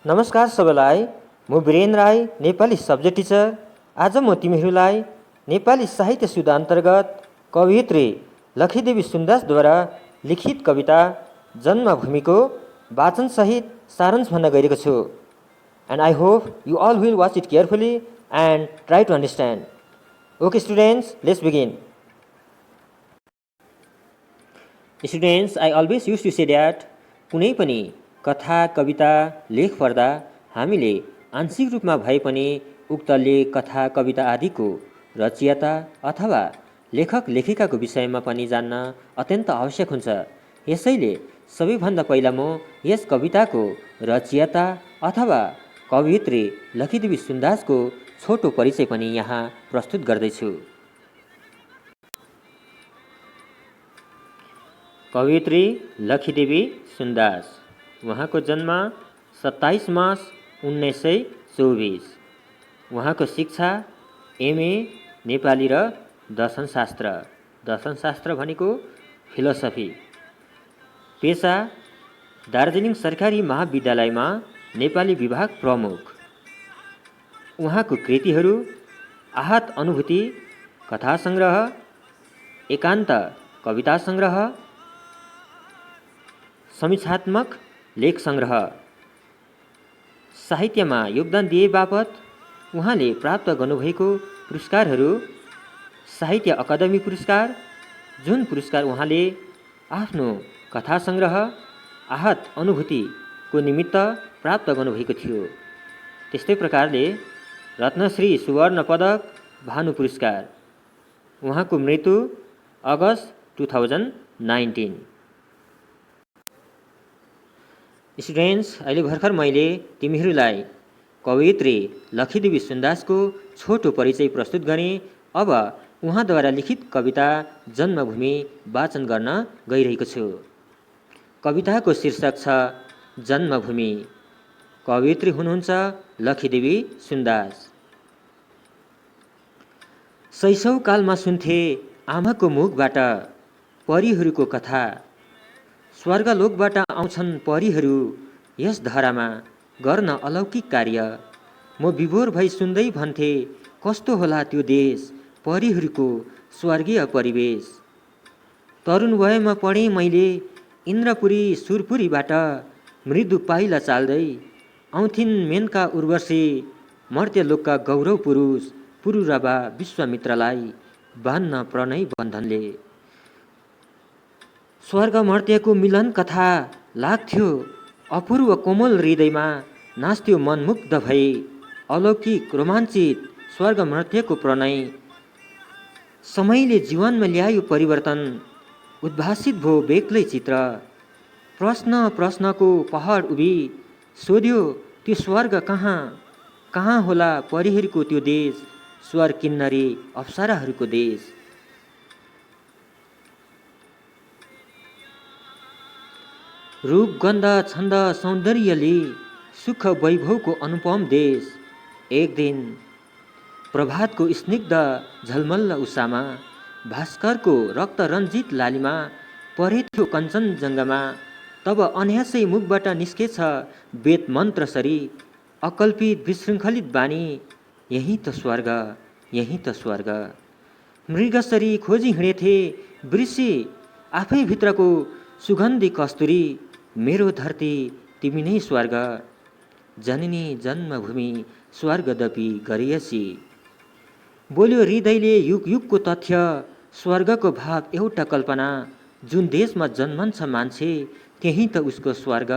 नमस्कार सबैलाई, म वीरेन राई, नेपाली सब्जेक्ट टिचर। आज म तिमीहरूलाई नेपाली साहित्य सुध अन्तर्गत कवयित्री लखीदेवी सुन्दासद्वारा लिखित कविता जन्मभूमिको वाचनसहित सारांश भन्न गइरहेको छु। And I hope you all will watch it carefully and try to understand. Okay students, let's begin. Students, I always use to say that कुनै पनि कथा, कविता, लेख पढ्दा हामीले आंशिक रूपमा भए पनि उक्त लेख, कथा, कविता आदिको रचयिता अथवा लेखक लेखिकाको विषयमा पनि जान्न अत्यन्त आवश्यक हुन्छ। यसैले सबैभन्दा पहिला म यस कविताको रचयिता अथवा कवयित्री लखीदेवी सुन्दासको छोटो परिचय पनि यहाँ प्रस्तुत गर्दैछु। कवयित्री लखीदेवी सुन्दास, उहाँको जन्म 27 मार्च 1924। उहाँको शिक्षा एमए नेपाली र दर्शनशास्त्र भनेको फिलोसफी। पेशा दार्जिलिङ सरकारी महाविद्यालयमा नेपाली विभाग प्रमुख। उहाँको कृतिहरू आहत अनुभूति कथा संग्रह, एकान्त कविता संग्रह, समीक्षात्मक लेख संग्रह। साहित्यमा योगदान दिए बापत उहाँले प्राप्त गर्नुभएको पुरस्कारहरू: साहित्य अकादमी पुरस्कार, जुन पुरस्कार उहाँले आफ्नो कथा संग्रह आहत अनुभूतिको निमित्त प्राप्त गर्नुभएको थियो। त्यस्तै प्रकारले रत्नश्री सुवर्ण पदक, भानु पुरस्कार। उहाँको मृत्यु अगस्त 2019। स्टुडेन्ट्स, अहिले भर्खर मैले तिमीहरूलाई कवयित्री लखीदेवी सुन्दासको छोटो परिचय प्रस्तुत गरेँ। अब उहाँद्वारा लिखित कविता जन्मभूमि वाचन गर्न गइरहेको छु। कविताको शीर्षक छ जन्मभूमि। कवयित्री हुनुहुन्छ लखीदेवी सुन्दास। शैशवकालमा सुन्थे आमाको मुखबाट परीहरूको कथा। स्वर्गलोकबाट आउँछन् परीहरू यस धरामा गर्न अलौकिक कार्य। म विभोर भई सुन्दै भन्थे कस्तो होला त्यो देश, परीहरूको स्वर्गीय परिवेश। तरुण वयमा पढेँ मैले इन्द्रपुरी सुरपुरीबाट, मृदु पाइला चाल्दै आउँथिन् मेनका उर्वशी, मर्त्यलोकका गौरव पुरुष, पुरुरवा विश्वामित्रलाई बान्न प्रणय बन्धनले। स्वर्ग मर्त्यको मिलन कथा लाग्थ्यो अपूर्व कोमल हृदयमा, नाच्थ्यो मनमुग्ध भई अलौकिक रोमाञ्चित स्वर्ग मर्त्यको प्रणय। समयले जीवनमा ल्यायो परिवर्तन, उद्भासित भो बेग्लै चित्र। प्रश्न प्रश्नको पहाड उभि सोध्यो त्यो स्वर्ग कहाँ, कहाँ होला परीहरूको त्यो देश, स्वर किन्नरी अप्सराहरूको देश। रूप गन्ध छन्द सौन्दर्यले सुख वैभवको अनुपम देश। एक दिन प्रभातको स्निग्ध झलमल्ल उषामा, भास्करको रक्त रञ्जित लालीमा परेथ्यो कञ्चनजङ्घामा, तब अनायासै मुखबाट निस्केछ वेद मन्त्रसरी अकल्पित विशृङ्खलित बानी, यही त स्वर्ग, यही त स्वर्ग। मृगसरी खोजी हिँडेथे वृषि आफै भित्रको सुगन्धी कस्तुरी, मेरो धरती तिमी नै स्वर्ग, जननी जन्मभूमि स्वर्गदपि गरिएसी। बोल्यो हृदयले युग युगको तथ्य, स्वर्गको भाव एउटा कल्पना, जुन देशमा जन्मन्छ मान्छे त्यही त उसको स्वर्ग,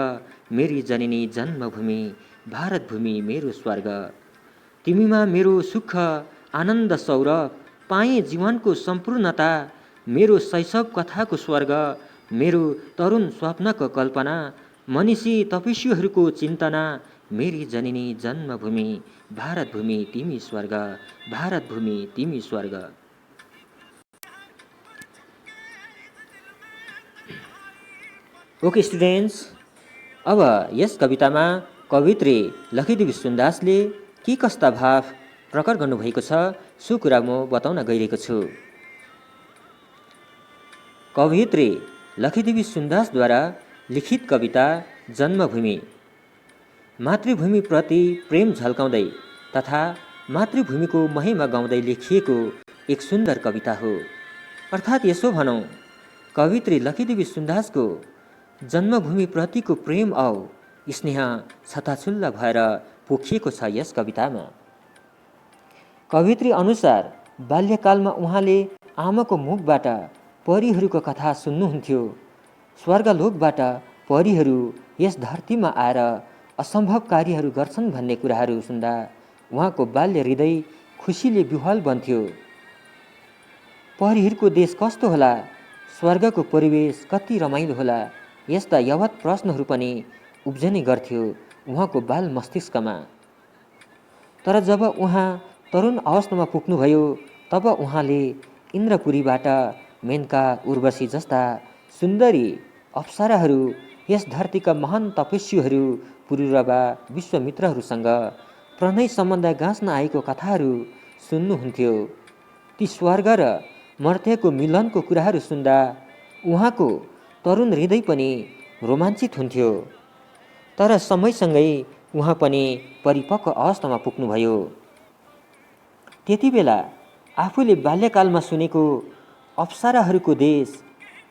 मेरी जननी जन्मभूमि भारत भूमि मेरो स्वर्ग। तिमीमा मेरो सुख आनन्द सौरभ, पाएँ जीवनको सम्पूर्णता, मेरो शैशव कथाको स्वर्ग, मेरो तरुण स्वप्नको कल्पना, मनिषी तपस्वीहरूको चिन्तना, मेरी जननी जन्मभूमि भारत भूमि तिमी स्वर्ग, भारत भूमि तिमी स्वर्ग। ओके स्टुडेन्ट्स, अब यस कवितामा कवयित्री लखीदेवी सुन्दासले के कस्ता भाव प्रकट गर्नुभएको छ सो कुरा म बताउन गइरहेको छु। कवयित्री लखीदेवी सुन्दासद्वारा लिखित कविता जन्मभूमि। मातृभूमिप्रति प्रेम झल्काउँदै तथा मातृभूमिको महिमा गाउँदै लेखिएको एक सुन्दर कविता हो। अर्थात् यसो भनौँ, कवित्री लकीदेवी सुन्दासको जन्मभूमिप्रतिको प्रेम औ स्नेह छताछुल्ला भएर पोखिएको छ यस कवितामा। कवित्री अनुसार बाल्यकालमा उहाँले आमाको मुखबाट परीहरूको कथा सुन्नुहुन्थ्यो। स्वर्गलोकबाट परीहरू यस धरतीमा आएर असम्भव कार्यहरू गर्छन् भन्ने कुराहरू सुन्दा उहाँको बाल्य हृदय खुसीले विह्वल बन्थ्यो। परीहरूको देश कस्तो होला, स्वर्गको परिवेश कति रमाइलो होला, यस्ता यवत प्रश्नहरू पनि उब्जने गर्थ्यो उहाँको बाल मस्तिष्कमा। तर जब उहाँ तरुण अवस्थामा पुग्नुभयो तब उहाँले इन्द्रपुरीबाट मेनका, उर्वशी जस्ता सुन्दरी अप्सराहरू, यस धरतीका महान तपस्वीहरू, पुरुरवा विश्वामित्रहरूसँग प्रणय सम्बन्ध गाँच्न आएको कथाहरू सुन्नुहुन्थ्यो। ती स्वर्ग र मर्त्यको मिलनको कुराहरू सुन्दा उहाँको तरुण हृदय पनि रोमाञ्चित हुन्थ्यो। तर समयसँगै उहाँ पनि परिपक्व अवस्थामा पुग्नुभयो। त्यति बेला आफूले बाल्यकालमा सुनेको अप्सराहरूको देश,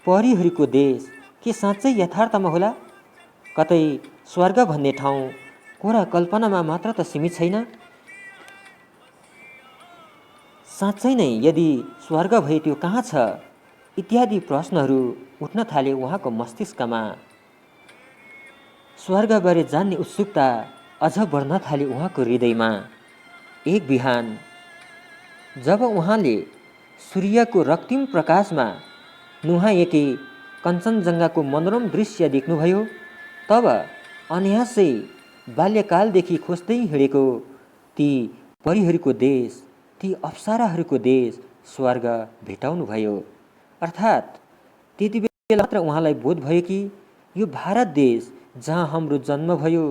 परीहरूको देश के साँच्चै यथार्थमा होला? कतै स्वर्ग भन्ने ठाउँ कोरा कल्पनामा मात्र त सीमित छैन? साँच्चै नै यदि स्वर्ग भए त्यो कहाँ छ? इत्यादि प्रश्नहरू उठ्न थाले उहाँको मस्तिष्कमा। स्वर्गबारे जान्ने उत्सुकता अझ बढ्न थाले उहाँको हृदयमा। एक बिहान जब उहाँले सूर्यको रक्तिम प्रकाशमा नुहाएकी कञ्चनजङ्घाको मनोरम दृश्य देख्नुभयो, तब अनायासै बाल्यकालदेखि खोज्दै हिँडेको ती परीहरूको देश, ती अप्सराहरूको देश स्वर्ग भेटाउनु भयो। अर्थात् त्यति बेला मात्र उहाँलाई बोध भयो कि यो भारत देश जहाँ हाम्रो जन्म भयो,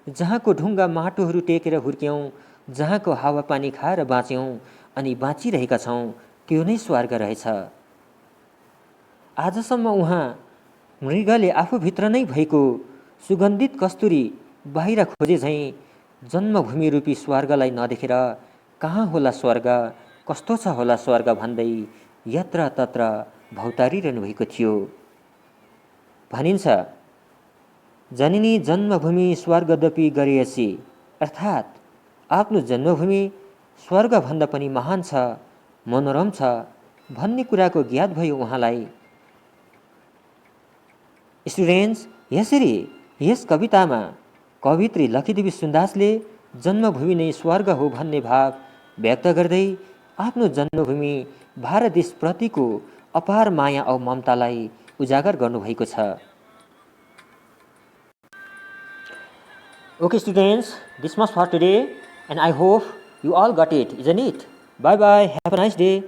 जहाँको ढुङ्गा माटोहरू टेकेर हुर्क्यौँ, जहाँको हावापानी खाएर बाँच्यौँ अनि बाँचिरहेका छौँ, त्यो नै स्वर्ग रहेछ। आजसम्म उहाँ मृगले आफूभित्र नै भएको सुगन्धित कस्तुरी बाहिर खोजे झैँ जन्मभूमि रूपी स्वर्गलाई नदेखेर कहाँ होला स्वर्ग, कस्तो छ होला स्वर्ग भन्दै यत्र तत्र भौतारिरहनु भएको थियो। भनिन्छ, जननी जन्मभूमि स्वर्गदपि गरिएछि, अर्थात् आफ्नो जन्मभूमि स्वर्गभन्दा पनि महान छ, मनोरम छ भन्ने कुराको ज्ञात भयो उहाँलाई। स्टुडेन्ट्स, यसरी यस कवितामा कवित्री लकीदेवी सुन्दासले जन्मभूमि नै स्वर्ग हो भन्ने भाव व्यक्त गर्दै आफ्नो जन्मभूमि भारत देशप्रतिको अपार माया औ ममतालाई उजागर गर्नुभएको छ। Okay students, this much for today and I hope you all got it, isn't it? Bye bye, have a nice day.